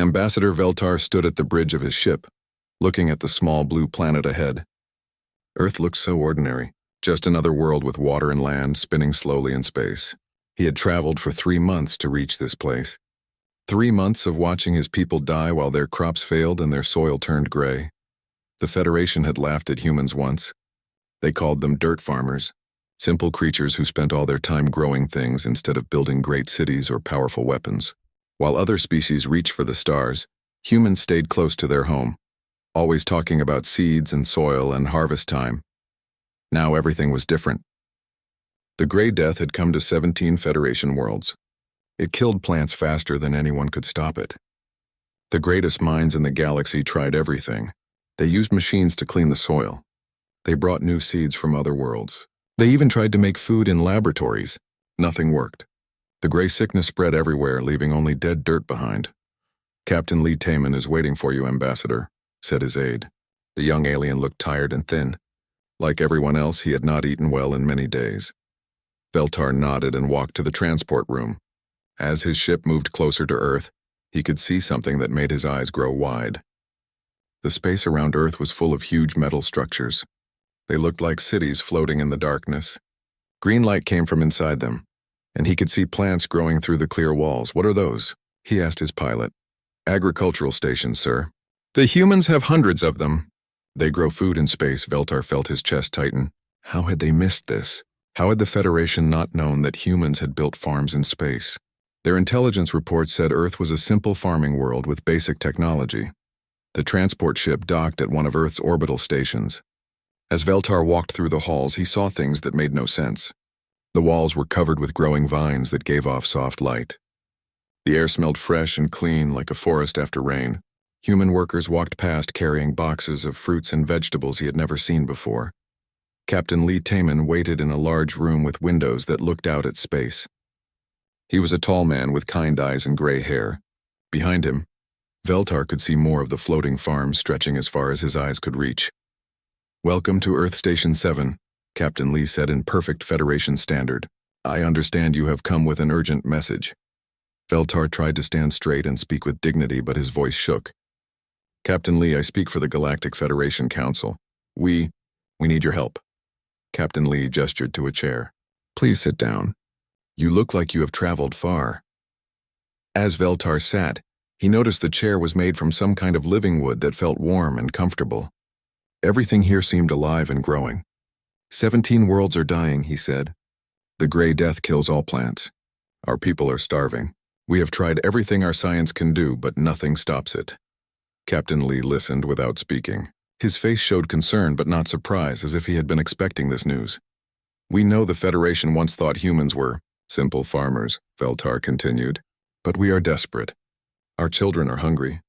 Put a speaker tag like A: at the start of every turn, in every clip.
A: Ambassador Veltar stood at the bridge of his ship, looking at the small blue planet ahead. Earth looked so ordinary, just another world with water and land spinning slowly in space. He had traveled for 3 months to reach this place. 3 months of watching his people die while their crops failed and their soil turned gray. The Federation had laughed at humans once. They called them dirt farmers, simple creatures who spent all their time growing things instead of building great cities or powerful weapons. While other species reached for the stars, humans stayed close to their home, always talking about seeds and soil and harvest time. Now everything was different. The Gray Death had come to 17 Federation worlds. It killed plants faster than anyone could stop it. The greatest minds in the galaxy tried everything. They used machines to clean the soil. They brought new seeds from other worlds. They even tried to make food in laboratories. Nothing worked. The gray sickness spread everywhere, leaving only dead dirt behind. "Captain Lee Taman is waiting for you, Ambassador," said his aide. The young alien looked tired and thin. Like everyone else, he had not eaten well in many days. Veltar nodded and walked to the transport room. As his ship moved closer to Earth, he could see something that made his eyes grow wide. The space around Earth was full of huge metal structures. They looked like cities floating in the darkness. Green light came from inside them, and he could see plants growing through the clear walls. "What are those?" he asked his pilot. "Agricultural stations, sir. The humans have hundreds of them. They grow food in space." Veltar felt his chest tighten. How had they missed this? How had the Federation not known that humans had built farms in space? Their intelligence report said Earth was a simple farming world with basic technology. The transport ship docked at one of Earth's orbital stations. As Veltar walked through the halls, he saw things that made no sense. The walls were covered with growing vines that gave off soft light. The air smelled fresh and clean like a forest after rain. Human workers walked past carrying boxes of fruits and vegetables he had never seen before. Captain Lee Taman waited in a large room with windows that looked out at space. He was a tall man with kind eyes and gray hair. Behind him, Veltar could see more of the floating farms stretching as far as his eyes could reach. "Welcome to Earth Station 7, Captain Lee said in perfect Federation standard. "I understand you have come with an urgent message." Veltar tried to stand straight and speak with dignity, but his voice shook. "Captain Lee, I speak for the Galactic Federation Council. We need your help." Captain Lee gestured to a chair. "Please sit down. You look like you have traveled far." As Veltar sat, he noticed the chair was made from some kind of living wood that felt warm and comfortable. Everything here seemed alive and growing. 17 worlds are dying," he said. "The Gray Death kills all plants. Our people are starving. We have tried everything our science can do, but nothing stops it." Captain Lee listened without speaking. His face showed concern but not surprise, as if he had been expecting this news. "We know the Federation once thought humans were simple farmers," Veltar continued. "But we are desperate. Our children are hungry.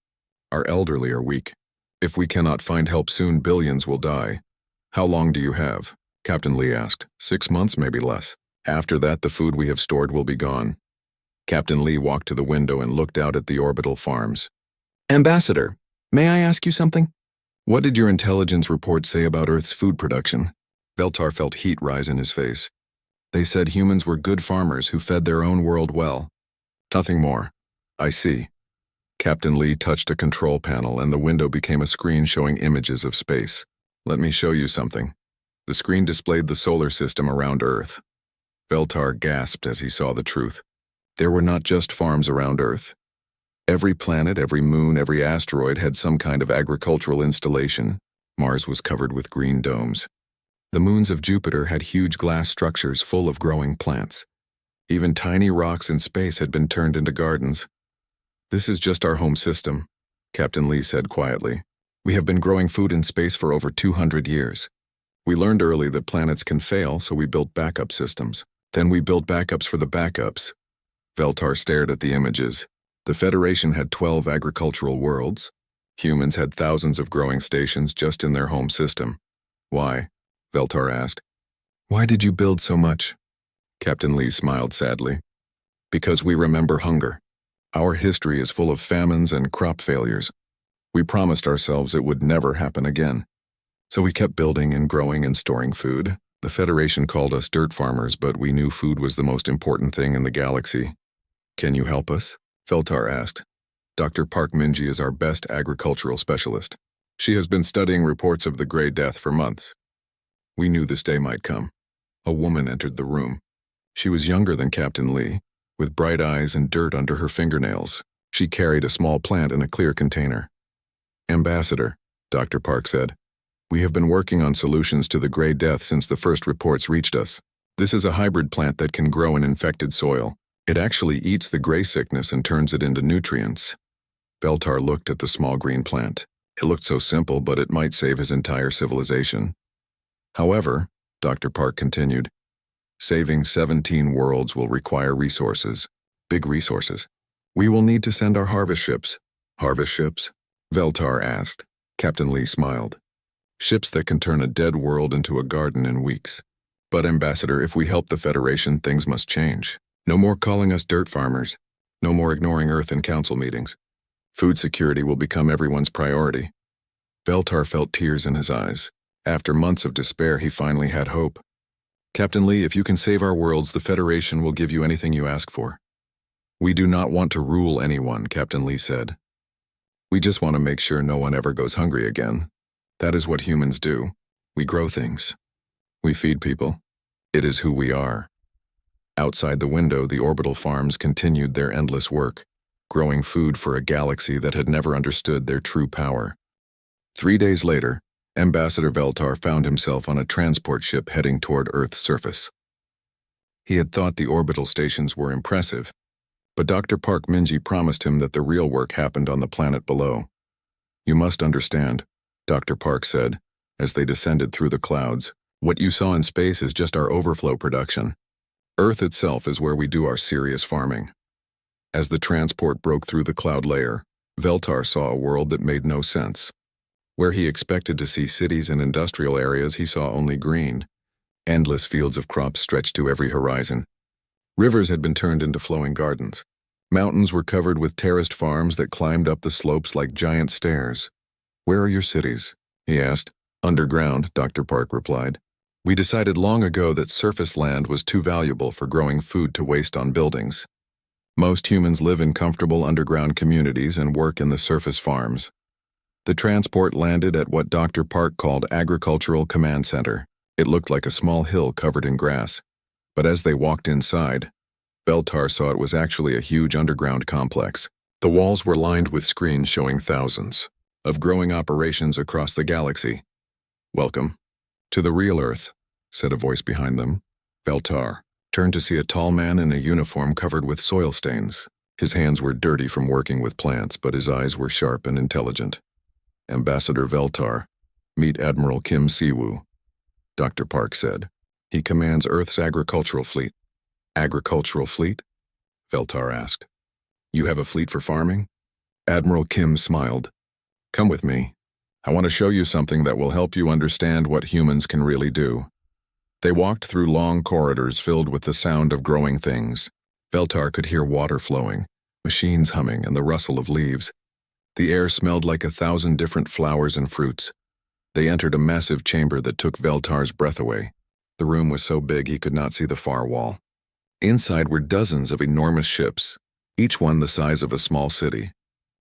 A: Our elderly are weak. If we cannot find help soon, billions will die." "How long do you have?" Captain Lee asked. 6 months, maybe less. After that, the food we have stored will be gone." Captain Lee walked to the window and looked out at the orbital farms. "Ambassador, may I ask you something?" "What did your intelligence report say about Earth's food production?" Veltar felt heat rise in his face. "They said humans were good farmers who fed their own world well." "Nothing more." "I see." Captain Lee touched a control panel and the window became a screen showing images of space. "Let me show you something." The screen displayed the solar system around Earth. Veltar gasped as he saw the truth. There were not just farms around Earth. Every planet, every moon, every asteroid had some kind of agricultural installation. Mars was covered with green domes. The moons of Jupiter had huge glass structures full of growing plants. Even tiny rocks in space had been turned into gardens. "This is just our home system," Captain Lee said quietly. "We have been growing food in space for over 200 years. We learned early that planets can fail, so we built backup systems. Then we built backups for the backups." Veltar stared at the images. The Federation had 12 agricultural worlds. Humans had thousands of growing stations just in their home system. "Why?" Veltar asked. "Why did you build so much?" Captain Lee smiled sadly. "Because we remember hunger. Our history is full of famines and crop failures. We promised ourselves it would never happen again. So we kept building and growing and storing food. The Federation called us dirt farmers, but we knew food was the most important thing in the galaxy." "Can you help us?" Veltar asked. Dr. Park Minji is our best agricultural specialist. She has been studying reports of the Grey Death for months. We knew this day might come. A woman entered the room. She was younger than Captain Lee, with bright eyes and dirt under her fingernails. She carried a small plant in a clear container. "Ambassador," Dr. Park said, "we have been working on solutions to the Grey Death since the first reports reached us. This is a hybrid plant that can grow in infected soil. It actually eats the gray sickness and turns it into nutrients." Veltar looked at the small green plant. It looked so simple, but it might save his entire civilization. "However," Dr. Park continued, "saving 17 worlds will require resources. Big resources. We will need to send our harvest ships." "Harvest ships?" Veltar asked. Captain Lee smiled. "Ships that can turn a dead world into a garden in weeks. But Ambassador, if we help the Federation, things must change. No more calling us dirt farmers. No more ignoring Earth in council meetings. Food security will become everyone's priority." Veltar felt tears in his eyes. After months of despair, he finally had hope. "Captain Lee, if you can save our worlds, the Federation will give you anything you ask for." "We do not want to rule anyone," Captain Lee said. "We just want to make sure no one ever goes hungry again. That is what humans do. We grow things. We feed people. It is who we are." Outside the window, the orbital farms continued their endless work, growing food for a galaxy that had never understood their true power. 3 days later, Ambassador Veltar found himself on a transport ship heading toward Earth's surface. He had thought the orbital stations were impressive, but Dr. Park Minji promised him that the real work happened on the planet below. "You must understand," Dr. Park said, as they descended through the clouds, "what you saw in space is just our overflow production. Earth itself is where we do our serious farming." As the transport broke through the cloud layer, Veltar saw a world that made no sense. Where he expected to see cities and industrial areas, he saw only green. Endless fields of crops stretched to every horizon. Rivers had been turned into flowing gardens. Mountains were covered with terraced farms that climbed up the slopes like giant stairs. "Where are your cities?" he asked. "Underground," Dr. Park replied. "We decided long ago that surface land was too valuable for growing food to waste on buildings. Most humans live in comfortable underground communities and work in the surface farms." The transport landed at what Dr. Park called Agricultural Command Center. It looked like a small hill covered in grass, but as they walked inside, Veltar saw it was actually a huge underground complex. The walls were lined with screens showing thousands of growing operations across the galaxy. "Welcome to the real Earth," said a voice behind them. Veltar turned to see a tall man in a uniform covered with soil stains. His hands were dirty from working with plants, but his eyes were sharp and intelligent. "Ambassador Veltar, meet Admiral Kim Siwoo," Dr. Park said. "He commands Earth's agricultural fleet." "Agricultural fleet?" Veltar asked. "You have a fleet for farming?" Admiral Kim smiled. "Come with me. I want to show you something that will help you understand what humans can really do." They walked through long corridors filled with the sound of growing things. Veltar could hear water flowing, machines humming, and the rustle of leaves. The air smelled like 1,000 different flowers and fruits. They entered a massive chamber that took Veltar's breath away. The room was so big he could not see the far wall. Inside were dozens of enormous ships, each one the size of a small city.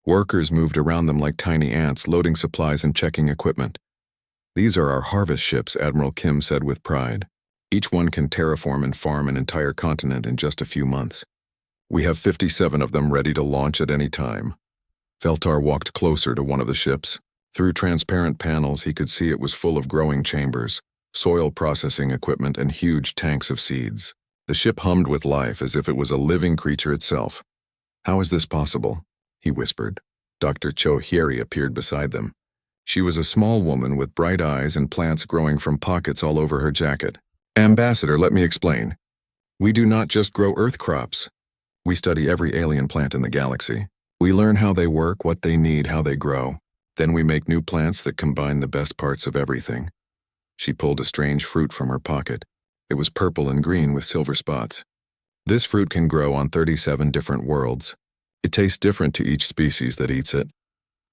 A: Workers moved around them like tiny ants, loading supplies and checking equipment. "These are our harvest ships," Admiral Kim said with pride. "Each one can terraform and farm an entire continent in just a few months. We have 57 of them ready to launch at any time." Veltar walked closer to one of the ships. Through transparent panels, he could see it was full of growing chambers, soil processing equipment, and huge tanks of seeds. The ship hummed with life as if it was a living creature itself. "How is this possible?" he whispered. Dr. Cho Hyeri appeared beside them. She was a small woman with bright eyes and plants growing from pockets all over her jacket. "Ambassador, let me explain. We do not just grow Earth crops. We study every alien plant in the galaxy. We learn how they work, what they need, how they grow. Then we make new plants that combine the best parts of everything." She pulled a strange fruit from her pocket. It was purple and green with silver spots. "This fruit can grow on 37 different worlds. It tastes different to each species that eats it,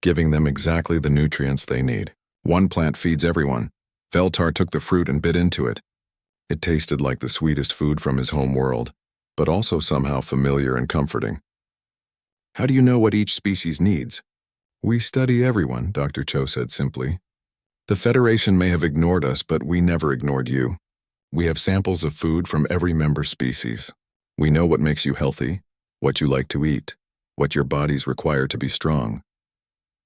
A: giving them exactly the nutrients they need. One plant feeds everyone." Veltar took the fruit and bit into it. It tasted like the sweetest food from his home world, but also somehow familiar and comforting. How do you know what each species needs? We study everyone, Dr. Cho said simply. The Federation may have ignored us, but we never ignored you. We have samples of food from every member species. We know what makes you healthy, what you like to eat, what your bodies require to be strong.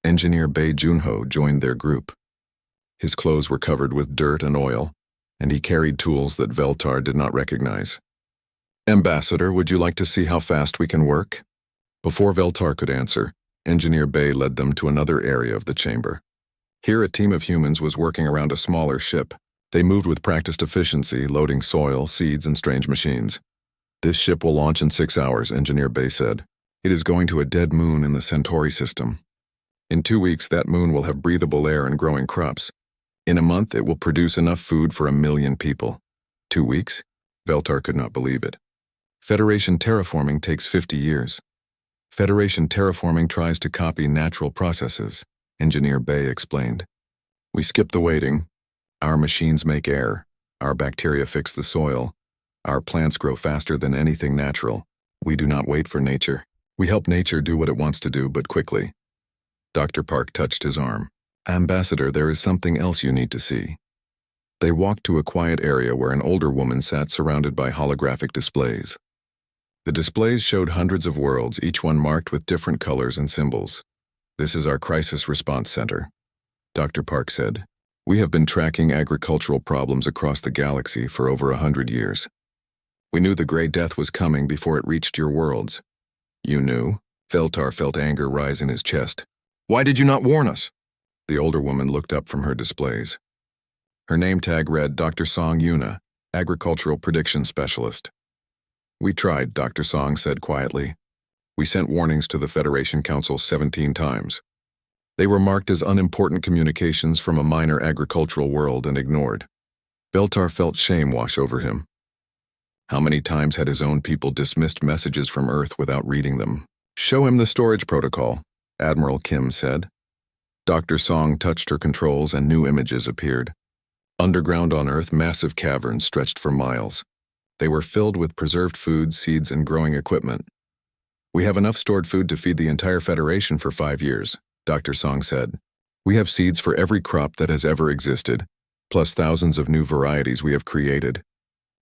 A: Engineer Bei Junho joined their group. His clothes were covered with dirt and oil, and he carried tools that Veltar did not recognize. Ambassador, would you like to see how fast we can work? Before Veltar could answer, Engineer Bei led them to another area of the chamber. Here a team of humans was working around a smaller ship. They moved with practiced efficiency, loading soil, seeds, and strange machines. This ship will launch in 6 hours, Engineer Bei said. It is going to a dead moon in the Centauri system. In 2 weeks, that moon will have breathable air and growing crops. In a month, it will produce enough food for 1 million people. 2 weeks? Veltar could not believe it. Federation terraforming takes 50 years. Federation terraforming tries to copy natural processes, Engineer Bei explained. We skip the waiting. Our machines make air. Our bacteria fix the soil. Our plants grow faster than anything natural. We do not wait for nature. We help nature do what it wants to do, but quickly. Dr. Park touched his arm. Ambassador, there is something else you need to see. They walked to a quiet area where an older woman sat surrounded by holographic displays. The displays showed hundreds of worlds, each one marked with different colors and symbols. This is our crisis response center, Dr. Park said. We have been tracking agricultural problems across the galaxy for over 100 years. We knew the Gray Death was coming before it reached your worlds. You knew? Veltar felt anger rise in his chest. Why did you not warn us? The older woman looked up from her displays. Her name tag read Dr. Song Yuna, Agricultural Prediction Specialist. We tried, Dr. Song said quietly. We sent warnings to the Federation Council 17 times. They were marked as unimportant communications from a minor agricultural world and ignored. Veltar felt shame wash over him. How many times had his own people dismissed messages from Earth without reading them? Show him the storage protocol, Admiral Kim said. Dr. Song touched her controls and new images appeared. Underground on Earth, massive caverns stretched for miles. They were filled with preserved food, seeds, and growing equipment. We have enough stored food to feed the entire Federation for 5 years, Dr. Song said. We have seeds for every crop that has ever existed, plus thousands of new varieties we have created.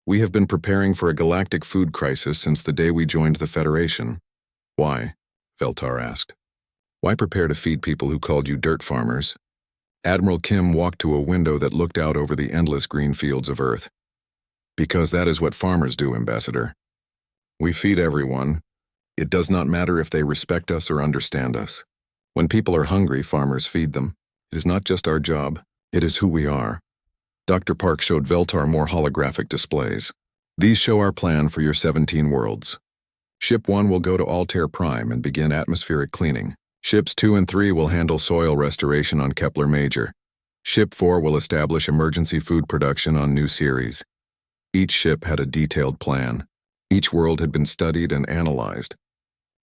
A: We have been preparing for a galactic food crisis since the day we joined the Federation. Why? Veltar asked. Why prepare to feed people who called you dirt farmers? Admiral Kim walked to a window that looked out over the endless green fields of Earth. Because that is what farmers do, Ambassador. We feed everyone. It does not matter if they respect us or understand us. When people are hungry, farmers feed them. It is not just our job, it is who we are. Dr. Park showed Veltar more holographic displays. These show our plan for your 17 worlds. Ship 1 will go to Altair Prime and begin atmospheric cleaning. Ships 2 and 3 will handle soil restoration on Kepler Major. Ship 4 will establish emergency food production on New Ceres. Each ship had a detailed plan. Each world had been studied and analyzed.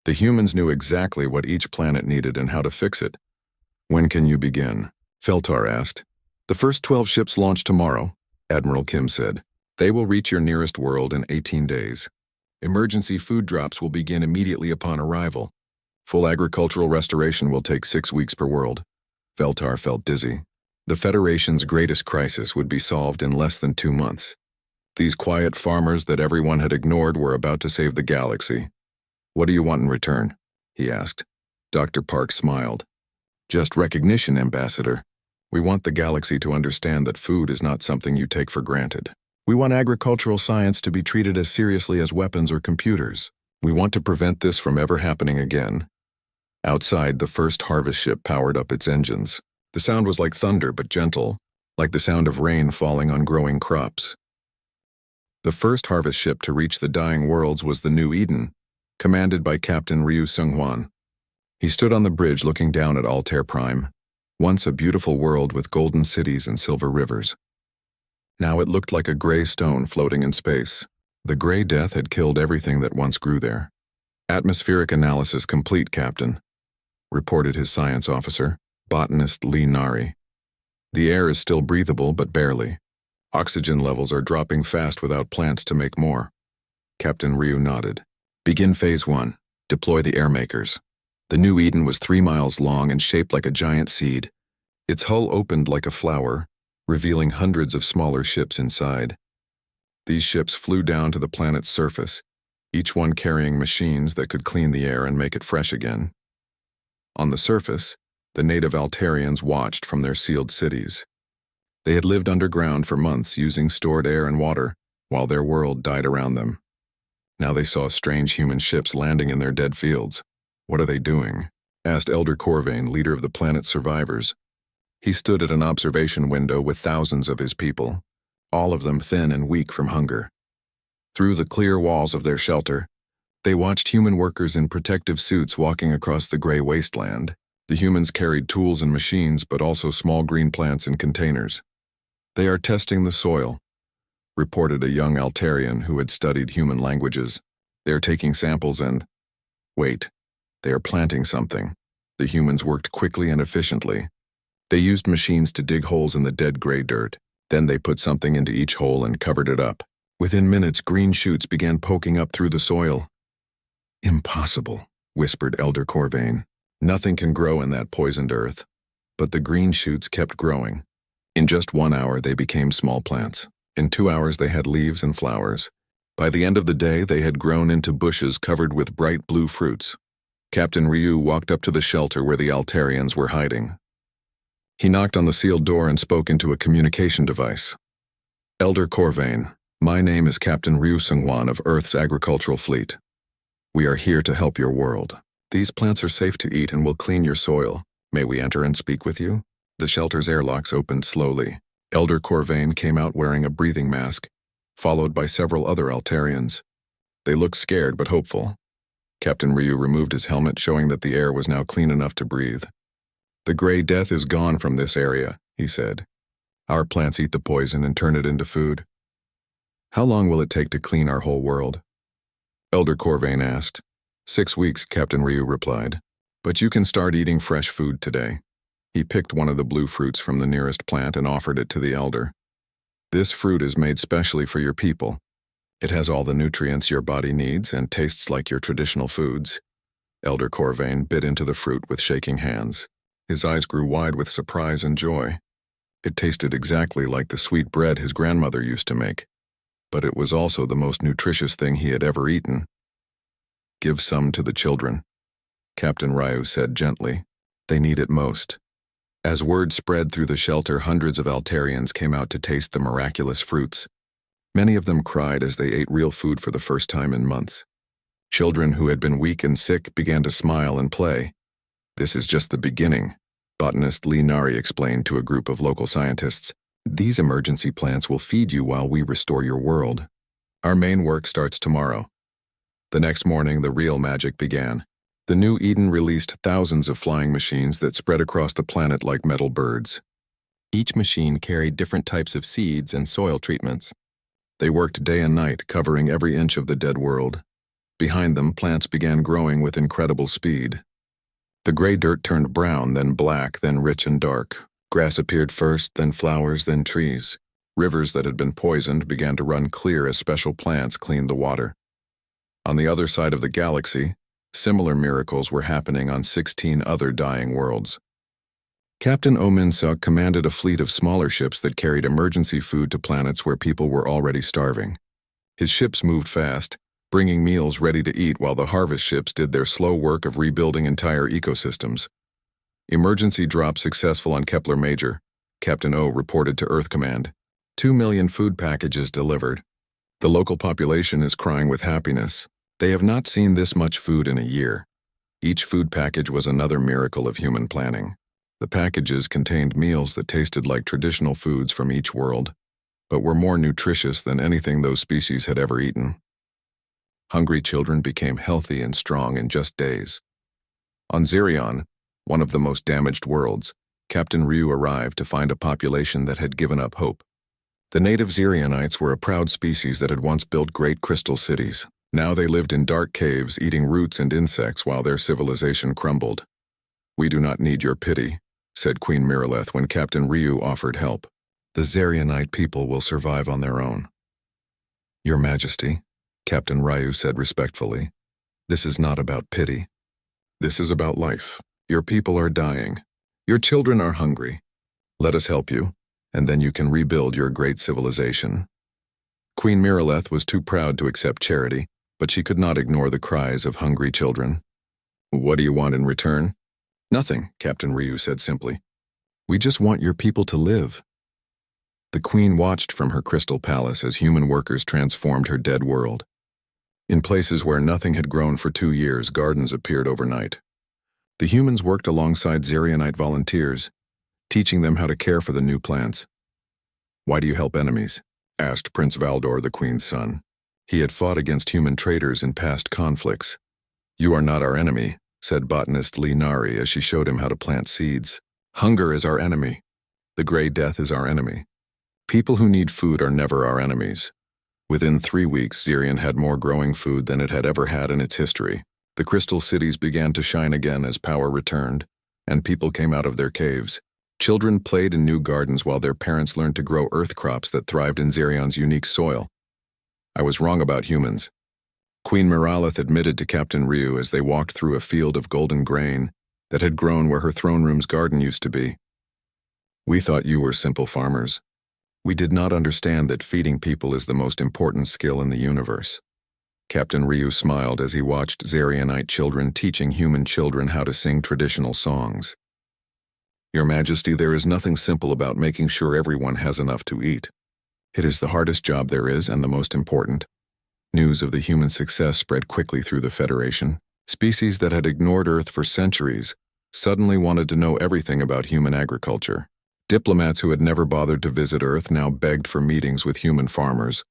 A: The humans knew exactly what each planet needed and how to fix it. When can you begin? Veltar asked. The first 12 ships launch tomorrow, Admiral Kim said. They will reach your nearest world in 18 days. Emergency food drops will begin immediately upon arrival. Full agricultural restoration will take 6 weeks per world. Veltar felt dizzy. The Federation's greatest crisis would be solved in less than 2 months. These quiet farmers that everyone had ignored were about to save the galaxy. What do you want in return? He asked. Dr. Park smiled. Just recognition, Ambassador. We want the galaxy to understand that food is not something you take for granted. We want agricultural science to be treated as seriously as weapons or computers. We want to prevent this from ever happening again. Outside, the first harvest ship powered up its engines. The sound was like thunder, but gentle, like the sound of rain falling on growing crops. The first harvest ship to reach the dying worlds was the New Eden, commanded by Captain Ryu Seung-hwan. He stood on the bridge looking down at Altair Prime, once a beautiful world with golden cities and silver rivers. Now it looked like a gray stone floating in space. The Gray Death had killed everything that once grew there. Atmospheric analysis complete, Captain, reported his science officer, botanist Lee Nari. The air is still breathable, but barely. Oxygen levels are dropping fast without plants to make more. Captain Ryu nodded. Begin Phase 1. Deploy the air makers. The new Eden was 3 miles long and shaped like a giant seed. Its hull opened like a flower, revealing hundreds of smaller ships inside. These ships flew down to the planet's surface, each one carrying machines that could clean the air and make it fresh again. On the surface, the native Altarians watched from their sealed cities. They had lived underground for months using stored air and water, while their world died around them. Now they saw strange human ships landing in their dead fields. "What are they doing?" asked Elder Corvain, leader of the planet's survivors. He stood at an observation window with thousands of his people, all of them thin and weak from hunger. Through the clear walls of their shelter, they watched human workers in protective suits walking across the gray wasteland. The humans carried tools and machines, but also small green plants in containers. "They are testing the soil," reported a young Altarian who had studied human languages. "They are taking samples and—" "Wait, they are planting something." The humans worked quickly and efficiently. They used machines to dig holes in the dead gray dirt. Then they put something into each hole and covered it up. Within minutes, green shoots began poking up through the soil. "Impossible," whispered Elder Corvain. "Nothing can grow in that poisoned earth." But the green shoots kept growing. In just 1 hour, they became small plants. In 2 hours, they had leaves and flowers. By the end of the day, they had grown into bushes covered with bright blue fruits. Captain Ryu walked up to the shelter where the Altarians were hiding. He knocked on the sealed door and spoke into a communication device. "Elder Corvain, my name is Captain Ryu Seungwan of Earth's agricultural fleet. We are here to help your world. These plants are safe to eat and will clean your soil. May we enter and speak with you?" The shelter's airlocks opened slowly. Elder Corvain came out wearing a breathing mask, followed by several other Altarians. They looked scared but hopeful. Captain Ryu removed his helmet, showing that the air was now clean enough to breathe. "The gray death is gone from this area," he said. "Our plants eat the poison and turn it into food." "How long will it take to clean our whole world?" Elder Corvain asked. 6 weeks, Captain Ryu replied. "But you can start eating fresh food today." He picked one of the blue fruits from the nearest plant and offered it to the elder. "This fruit is made specially for your people. It has all the nutrients your body needs and tastes like your traditional foods." Elder Corvain bit into the fruit with shaking hands. His eyes grew wide with surprise and joy. It tasted exactly like the sweet bread his grandmother used to make. But it was also the most nutritious thing he had ever eaten. "Give some to the children," Captain Ryu said gently. "They need it most." As word spread through the shelter, hundreds of Altarians came out to taste the miraculous fruits. Many of them cried as they ate real food for the first time in months. Children who had been weak and sick began to smile and play. "This is just the beginning," botanist Lee Nari explained to a group of local scientists. "These emergency plants will feed you while we restore your world. Our main work starts tomorrow." The next morning, the real magic began. The new Eden released thousands of flying machines that spread across the planet like metal birds. Each machine carried different types of seeds and soil treatments. They worked day and night, covering every inch of the dead world. Behind them, plants began growing with incredible speed. The gray dirt turned brown, then black, then rich and dark. Grass appeared first, then flowers, then trees. Rivers that had been poisoned began to run clear as special plants cleaned the water. On the other side of the galaxy, similar miracles were happening on 16 other dying worlds. Captain Omin-suk commanded a fleet of smaller ships that carried emergency food to planets where people were already starving. His ships moved fast, bringing meals ready to eat while the harvest ships did their slow work of rebuilding entire ecosystems. "Emergency drop successful on Kepler Major," Captain O reported to Earth Command. 2 million food packages delivered. The local population is crying with happiness. They have not seen this much food in a year. Each food package was another miracle of human planning. The packages contained meals that tasted like traditional foods from each world, but were more nutritious than anything those species had ever eaten. Hungry children became healthy and strong in just days. On Zirion, one of the most damaged worlds, Captain Ryu arrived to find a population that had given up hope. The native Zirionites were a proud species that had once built great crystal cities. Now they lived in dark caves, eating roots and insects while their civilization crumbled. "We do not need your pity," said Queen Miraleth when Captain Ryu offered help. "The Zerionite people will survive on their own." "Your Majesty," Captain Ryu said respectfully, "this is not about pity. This is about life. Your people are dying. Your children are hungry. Let us help you, and then you can rebuild your great civilization." Queen Miraleth was too proud to accept charity, but she could not ignore the cries of hungry children. "What do you want in return?" "Nothing," Captain Ryu said simply. "We just want your people to live." The queen watched from her crystal palace as human workers transformed her dead world. In places where nothing had grown for 2 years, gardens appeared overnight. The humans worked alongside Zerionite volunteers, teaching them how to care for the new plants. "Why do you help enemies?" asked Prince Valdor, the queen's son. He had fought against human traders in past conflicts. "You are not our enemy," said botanist Lee Nari as she showed him how to plant seeds. "Hunger is our enemy. The Grey Death is our enemy. People who need food are never our enemies." Within 3 weeks, Zerion had more growing food than it had ever had in its history. The crystal cities began to shine again as power returned, and people came out of their caves. Children played in new gardens while their parents learned to grow earth crops that thrived in Zerion's unique soil. "I was wrong about humans," Queen Miraleth admitted to Captain Ryu as they walked through a field of golden grain that had grown where her throne room's garden used to be. "We thought you were simple farmers. We did not understand that feeding people is the most important skill in the universe." Captain Ryu smiled as he watched Zerionite children teaching human children how to sing traditional songs. "Your Majesty, there is nothing simple about making sure everyone has enough to eat. It is the hardest job there is and the most important." News of the human success spread quickly through the Federation. Species that had ignored Earth for centuries suddenly wanted to know everything about human agriculture. Diplomats who had never bothered to visit Earth now begged for meetings with human farmers,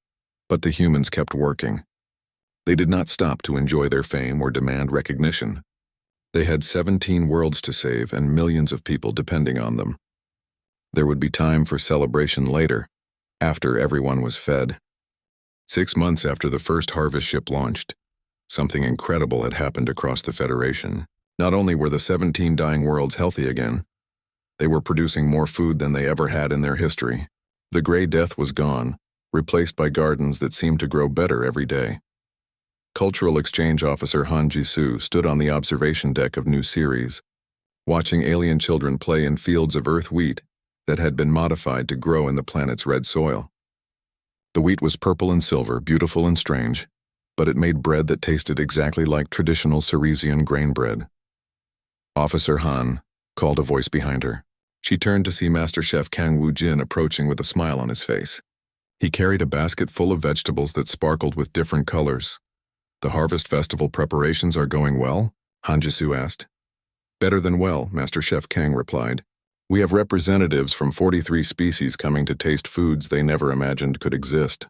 A: but the humans kept working. They did not stop to enjoy their fame or demand recognition. They had 17 worlds to save and millions of people depending on them. There would be time for celebration later, after everyone was fed. 6 months after the first harvest ship launched, something incredible had happened across the Federation. Not only were the 17 dying worlds healthy again, they were producing more food than they ever had in their history. The Grey Death was gone, replaced by gardens that seemed to grow better every day. Cultural Exchange Officer Han Jisoo stood on the observation deck of New Ceres, watching alien children play in fields of earth wheat that had been modified to grow in the planet's red soil. The wheat was purple and silver, beautiful and strange, but it made bread that tasted exactly like traditional Ceresian grain bread. "Officer Han," called a voice behind her. She turned to see Master Chef Kang Woo-jin approaching with a smile on his face. He carried a basket full of vegetables that sparkled with different colors. "The Harvest Festival preparations are going well?" Han Jisoo asked. "Better than well," Master Chef Kang replied. "We have representatives from 43 species coming to taste foods they never imagined could exist.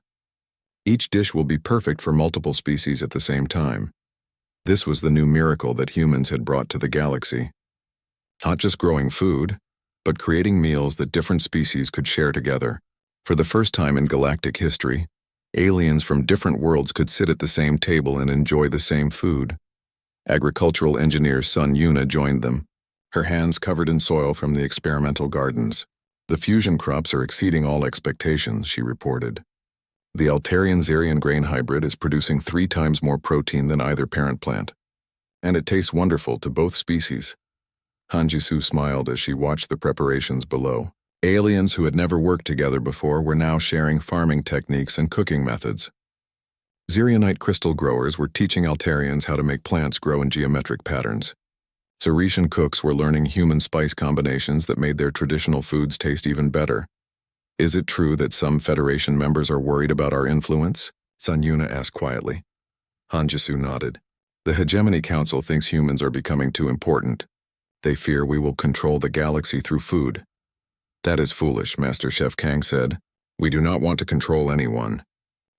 A: Each dish will be perfect for multiple species at the same time." This was the new miracle that humans had brought to the galaxy. Not just growing food, but creating meals that different species could share together. For the first time in galactic history, aliens from different worlds could sit at the same table and enjoy the same food. Agricultural engineer Sun Yuna joined them, her hands covered in soil from the experimental gardens. "The fusion crops are exceeding all expectations," she reported. "The Altarian-Zerion grain hybrid is producing 3 times more protein than either parent plant, and it tastes wonderful to both species." Han Jisoo smiled as she watched the preparations below. Aliens who had never worked together before were now sharing farming techniques and cooking methods. Zerionite crystal growers were teaching Altarians how to make plants grow in geometric patterns. Ceresian cooks were learning human spice combinations that made their traditional foods taste even better. "Is it true that some Federation members are worried about our influence?" Sun Yuna asked quietly. Han Jisoo nodded. "The Hegemony Council thinks humans are becoming too important. They fear we will control the galaxy through food." "That is foolish," Master Chef Kang said. "We do not want to control anyone.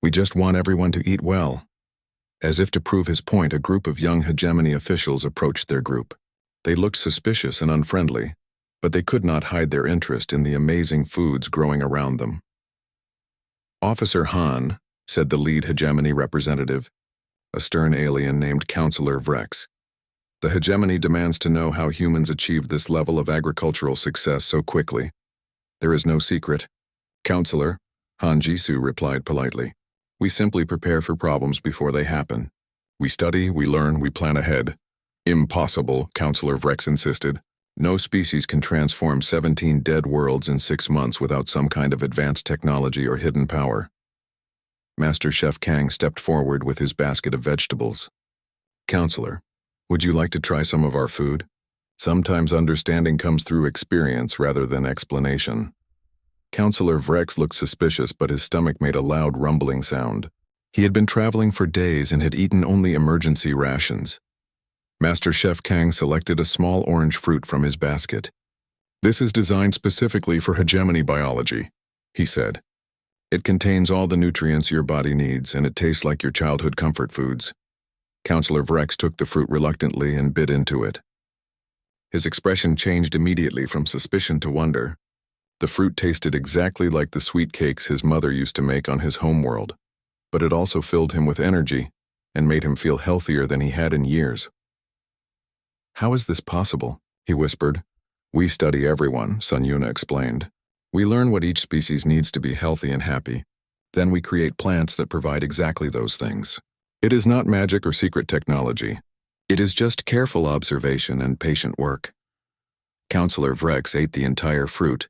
A: We just want everyone to eat well." As if to prove his point, a group of young Hegemony officials approached their group. They looked suspicious and unfriendly, but they could not hide their interest in the amazing foods growing around them. "Officer Han," said the lead Hegemony representative, a stern alien named Counselor Vrex. "The Hegemony demands to know how humans achieved this level of agricultural success so quickly." "There is no secret." "Counselor," Han Jisoo replied politely. "We simply prepare for problems before they happen. We study, we learn, we plan ahead. Impossible, Counselor Vrex insisted. No species can transform 17 dead worlds in 6 months without some kind of advanced technology or hidden power. Master Chef Kang stepped forward with his basket of vegetables. Counselor, would you like to try some of our food? Sometimes understanding comes through experience rather than explanation. Counselor Vrex looked suspicious, but his stomach made a loud rumbling sound. He had been traveling for days and had eaten only emergency rations. Master Chef Kang selected a small orange fruit from his basket. This is designed specifically for hegemony biology, he said. It contains all the nutrients your body needs, and it tastes like your childhood comfort foods. Counselor Vrex took the fruit reluctantly and bit into it. His expression changed immediately from suspicion to wonder. The fruit tasted exactly like the sweet cakes his mother used to make on his homeworld, but it also filled him with energy and made him feel healthier than he had in years. How is this possible? He whispered. We study everyone, Sun Yuna explained. We learn what each species needs to be healthy and happy. Then we create plants that provide exactly those things. It is not magic or secret technology. It is just careful observation and patient work. Counselor Vrex ate the entire fruit,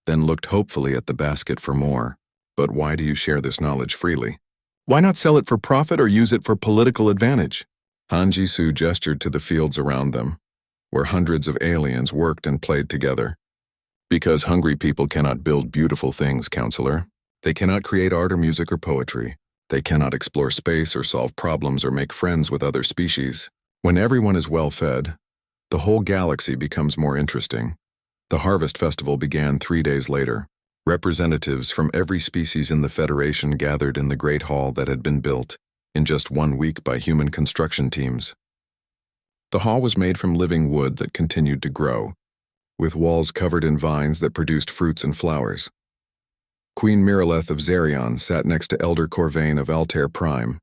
A: then looked hopefully at the basket for more. But why do you share this knowledge freely? Why not sell it for profit or use it for political advantage? Han Jisoo gestured to the fields around them, where hundreds of aliens worked and played together. Because hungry people cannot build beautiful things, Counselor. They cannot create art or music or poetry. They cannot explore space or solve problems or make friends with other species. When everyone is well fed, the whole galaxy becomes more interesting. The Harvest Festival began 3 days later. Representatives from every species in the Federation gathered in the Great Hall that had been built in just 1 week by human construction teams. The hall was made from living wood that continued to grow, with walls covered in vines that produced fruits and flowers. Queen Miraleth of Zerion sat next to Elder Corvain of Altair Prime,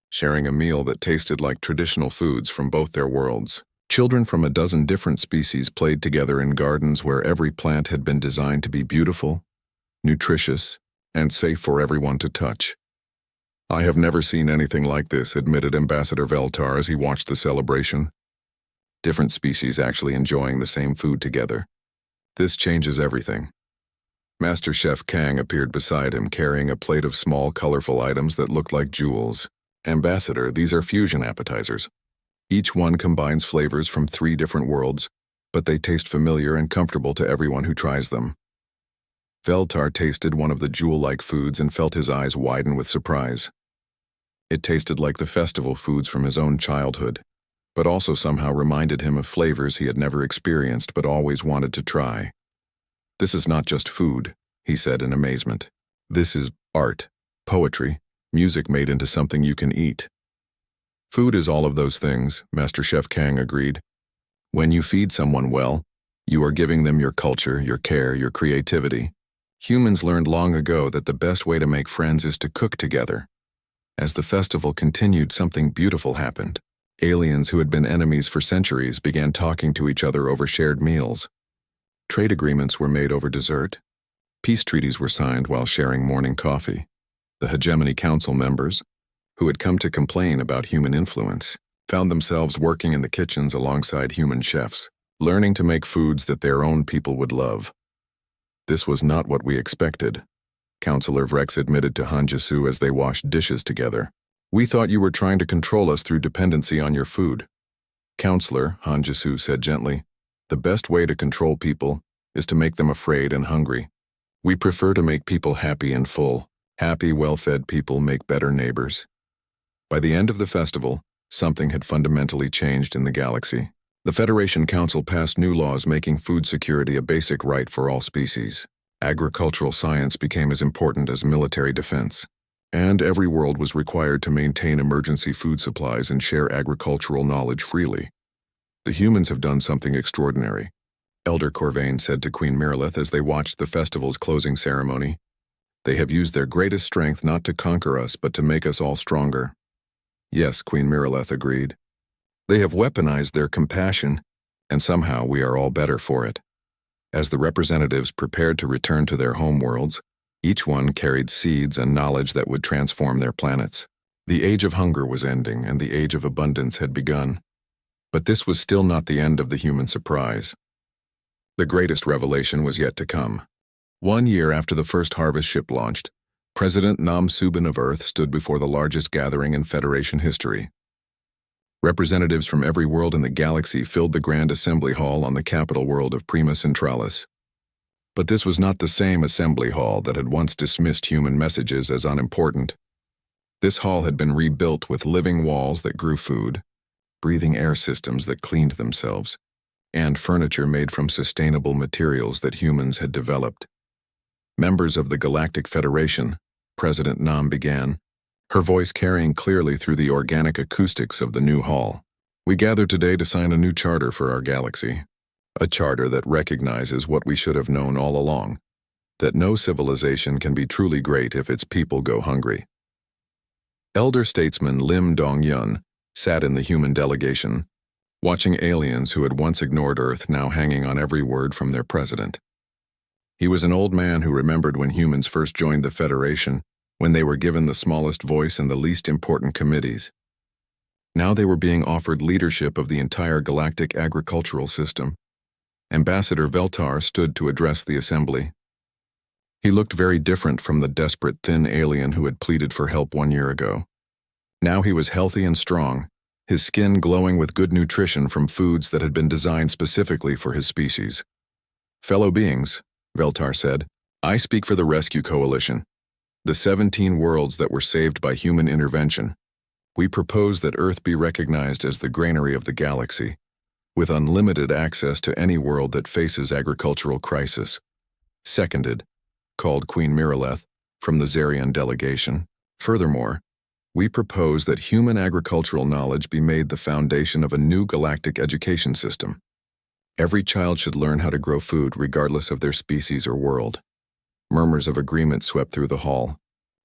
A: sharing a meal that tasted like traditional foods from both their worlds. Children from a dozen different species played together in gardens where every plant had been designed to be beautiful, nutritious, and safe for everyone to touch. I have never seen anything like this, admitted Ambassador Veltar as he watched the celebration. Different species actually enjoying the same food together. This changes everything. Master Chef Kang appeared beside him, carrying a plate of small, colorful items that looked like jewels. Ambassador, these are fusion appetizers. Each one combines flavors from 3 different worlds, but they taste familiar and comfortable to everyone who tries them. Veltar tasted one of the jewel-like foods and felt his eyes widen with surprise. It tasted like the festival foods from his own childhood, but also somehow reminded him of flavors he had never experienced but always wanted to try. This is not just food, he said in amazement. This is art, poetry, music made into something you can eat. Food is all of those things, Master Chef Kang agreed. When you feed someone well, you are giving them your culture, your care, your creativity. Humans learned long ago that the best way to make friends is to cook together. As the festival continued, something beautiful happened. Aliens who had been enemies for centuries began talking to each other over shared meals. Trade agreements were made over dessert. Peace treaties were signed while sharing morning coffee. The Hegemony Council members, who had come to complain about human influence, found themselves working in the kitchens alongside human chefs, learning to make foods that their own people would love. This was not what we expected, Counselor Vrex admitted to Han Jisoo as they washed dishes together. We thought you were trying to control us through dependency on your food. Counselor, Han Jisoo said gently, the best way to control people is to make them afraid and hungry. We prefer to make people happy and full. Happy, well-fed people make better neighbors. By the end of the festival, something had fundamentally changed in the galaxy. The Federation Council passed new laws making food security a basic right for all species. Agricultural science became as important as military defense. And every world was required to maintain emergency food supplies and share agricultural knowledge freely. The humans have done something extraordinary, Elder Corvain said to Queen Miraleth as they watched the festival's closing ceremony. They have used their greatest strength not to conquer us, but to make us all stronger. Yes, Queen Miraleth agreed. They have weaponized their compassion, and somehow we are all better for it. As the representatives prepared to return to their homeworlds, each one carried seeds and knowledge that would transform their planets. The age of hunger was ending, and the age of abundance had begun. But this was still not the end of the human surprise. The greatest revelation was yet to come. 1 year after the first harvest ship launched, President Nam Subin of Earth stood before the largest gathering in Federation history. Representatives from every world in the galaxy filled the Grand Assembly Hall on the capital world of Prima Centralis. But this was not the same assembly hall that had once dismissed human messages as unimportant. This hall had been rebuilt with living walls that grew food, breathing air systems that cleaned themselves, and furniture made from sustainable materials that humans had developed. Members of the Galactic Federation, President Nam began, her voice carrying clearly through the organic acoustics of the new hall. We gather today to sign a new charter for our galaxy. A charter that recognizes what we should have known all along, that no civilization can be truly great if its people go hungry. Elder statesman Lim Dong-yun sat in the human delegation, watching aliens who had once ignored Earth now hanging on every word from their president. He was an old man who remembered when humans first joined the Federation, when they were given the smallest voice in the least important committees. Now they were being offered leadership of the entire galactic agricultural system. Ambassador Veltar stood to address the assembly. He looked very different from the desperate, thin alien who had pleaded for help 1 year ago. Now he was healthy and strong, his skin glowing with good nutrition from foods that had been designed specifically for his species. Fellow beings, Veltar said, I speak for the Rescue Coalition, the 17 worlds that were saved by human intervention. We propose that Earth be recognized as the granary of the galaxy, with unlimited access to any world that faces agricultural crisis. Seconded, called Queen Miraleth, from the Zarian delegation. Furthermore, we propose that human agricultural knowledge be made the foundation of a new galactic education system. Every child should learn how to grow food regardless of their species or world. Murmurs of agreement swept through the hall.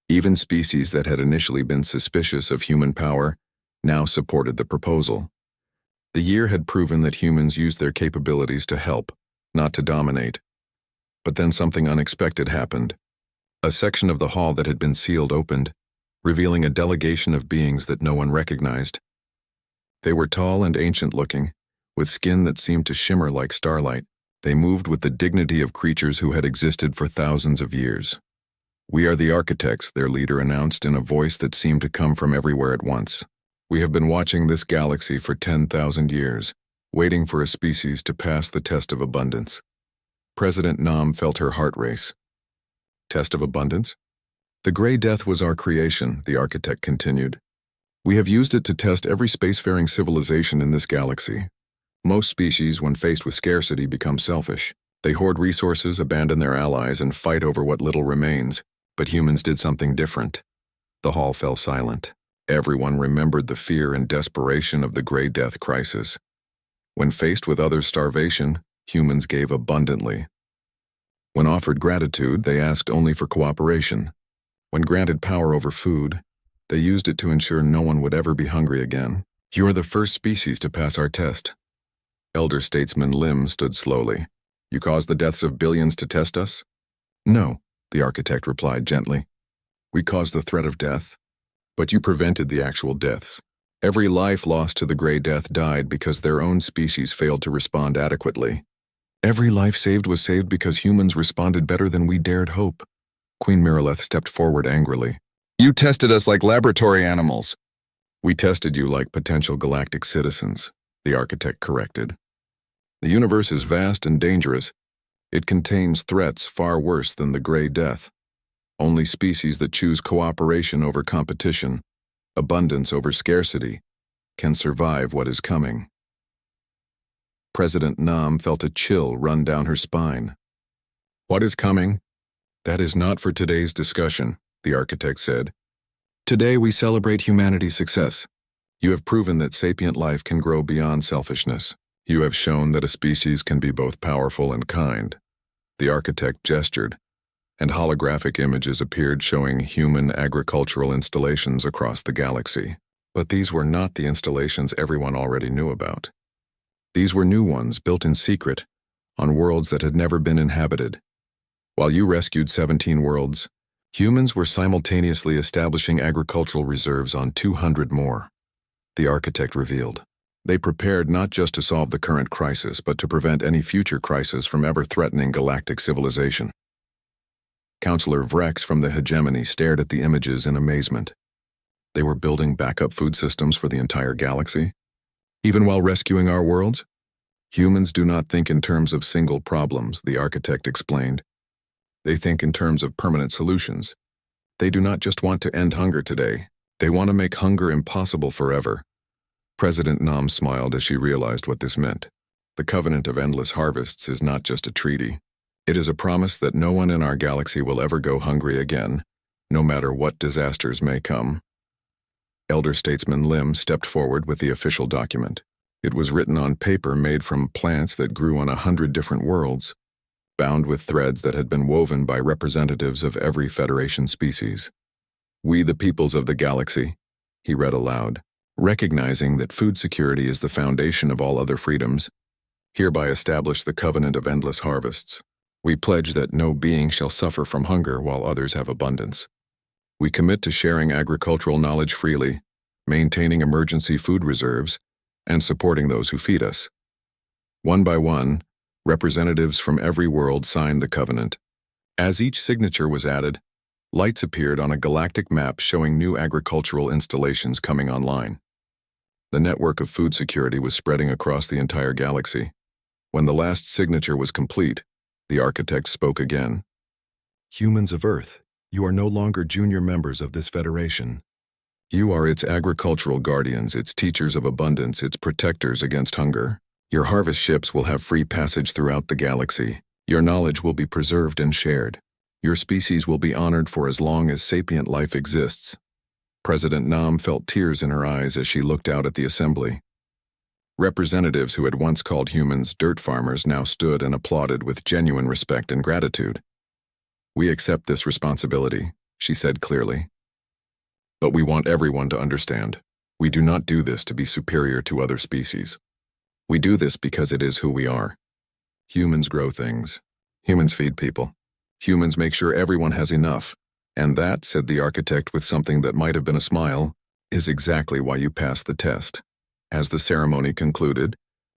A: Even species that had initially been suspicious of human power now supported the proposal. The year had proven that humans used their capabilities to help, not to dominate. But then something unexpected happened. A section of the hall that had been sealed opened, revealing a delegation of beings that no one recognized. They were tall and ancient-looking, with skin that seemed to shimmer like starlight. They moved with the dignity of creatures who had existed for thousands of years. We are the architects, their leader announced in a voice that seemed to come from everywhere at once. We have been watching this galaxy for 10,000 years, waiting for a species to pass the test of abundance. President Nam felt her heart race. Test of abundance? The Grey Death was our creation, the architect continued. We have used it to test every spacefaring civilization in this galaxy. Most species, when faced with scarcity, become selfish. They hoard resources, abandon their allies, and fight over what little remains. But humans did something different. The hall fell silent. Everyone remembered the fear and desperation of the Grey Death crisis. When faced with others' starvation, humans gave abundantly. When offered gratitude, they asked only for cooperation. When granted power over food, they used it to ensure no one would ever be hungry again. You are the first species to pass our test. Elder statesman Lim stood slowly. You caused the deaths of billions to test us? No, the architect replied gently. We caused the threat of death, but you prevented the actual deaths. Every life lost to the Grey Death died because their own species failed to respond adequately. Every life saved was saved because humans responded better than we dared hope. Queen Miraleth stepped forward angrily. You tested us like laboratory animals. We tested you like potential galactic citizens, the architect corrected. The universe is vast and dangerous. It contains threats far worse than the Grey Death. Only species that choose cooperation over competition, abundance over scarcity, can survive what is coming. President Nam felt a chill run down her spine. What is coming? That is not for today's discussion, the architect said. Today we celebrate humanity's success. You have proven that sapient life can grow beyond selfishness. You have shown that a species can be both powerful and kind. The architect gestured, and holographic images appeared showing human agricultural installations across the galaxy. But these were not the installations everyone already knew about. These were new ones built in secret, on worlds that had never been inhabited. While you rescued 17 worlds, humans were simultaneously establishing agricultural reserves on 200 more, the architect revealed. They prepared not just to solve the current crisis, but to prevent any future crisis from ever threatening galactic civilization. Counselor Vrex from the hegemony stared at the images in amazement. They were building backup food systems for the entire galaxy? Even while rescuing our worlds? Humans do not think in terms of single problems, the architect explained. They think in terms of permanent solutions. They do not just want to end hunger today. They want to make hunger impossible forever. President Nam smiled as she realized what this meant. The Covenant of Endless Harvests is not just a treaty. It is a promise that no one in our galaxy will ever go hungry again, no matter what disasters may come. Elder Statesman Lim stepped forward with the official document. It was written on paper made from plants that grew on 100 different worlds, bound with threads that had been woven by representatives of every Federation species. "We, the peoples of the galaxy," he read aloud, "recognizing that food security is the foundation of all other freedoms, hereby establish the Covenant of Endless Harvests. We pledge that no being shall suffer from hunger while others have abundance. We commit to sharing agricultural knowledge freely, maintaining emergency food reserves, and supporting those who feed us." One by one, representatives from every world signed the covenant. As each signature was added, lights appeared on a galactic map showing new agricultural installations coming online. The network of food security was spreading across the entire galaxy. When the last signature was complete, the architect spoke again. "Humans of Earth, you are no longer junior members of this Federation. You are its agricultural guardians, its teachers of abundance, its protectors against hunger. Your harvest ships will have free passage throughout the galaxy. Your knowledge will be preserved and shared. Your species will be honored for as long as sapient life exists." President Nam felt tears in her eyes as she looked out at the assembly. Representatives who had once called humans dirt farmers now stood and applauded with genuine respect and gratitude. "We accept this responsibility," she said clearly. "But we want everyone to understand. We do not do this to be superior to other species. We do this because it is who we are. Humans grow things. Humans feed people. Humans make sure everyone has enough. And that," said the architect with something that might have been a smile, "is exactly why you passed the test." As the ceremony concluded,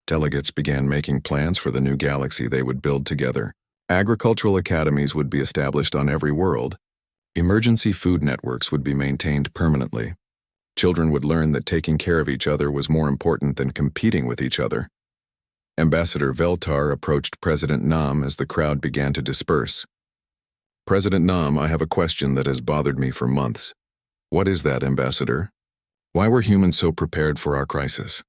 A: delegates began making plans for the new galaxy they would build together. Agricultural academies would be established on every world. Emergency food networks would be maintained permanently. Children would learn that taking care of each other was more important than competing with each other. Ambassador Veltar approached President Nam as the crowd began to disperse. "President Nam, I have a question that has bothered me for months." "What is that, Ambassador?" "Why were humans so prepared for our crisis?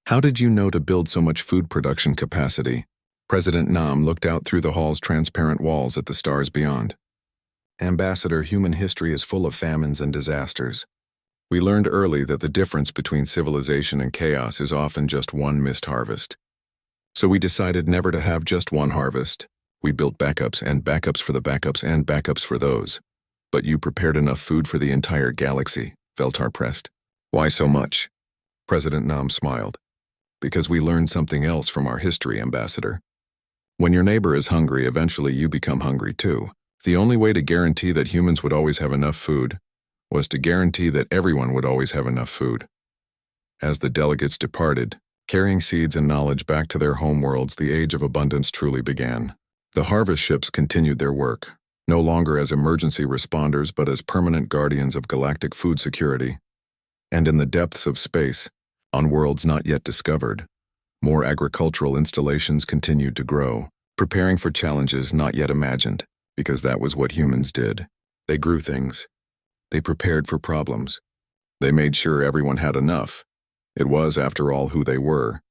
A: How did you know to build so much food production capacity?" President Nam looked out through the hall's transparent walls at the stars beyond. "Ambassador, human history is full of famines and disasters. We learned early that the difference between civilization and chaos is often just one missed harvest. So we decided never to have just one harvest. We built backups and backups for the backups and backups for those. But you prepared enough food for the entire galaxy," Veltar pressed. "Why so much?" President Nam smiled. "Because we learned something else from our history, Ambassador. When your neighbor is hungry, eventually you become hungry too. The only way to guarantee that humans would always have enough food was to guarantee that everyone would always have enough food." As the delegates departed, carrying seeds and knowledge back to their homeworlds, the age of abundance truly began. The harvest ships continued their work, no longer as emergency responders but as permanent guardians of galactic food security. And in the depths of space, on worlds not yet discovered, more agricultural installations continued to grow, preparing for challenges not yet imagined, because that was what humans did. They grew things. They prepared for problems. They made sure everyone had enough. It was, after all, who they were.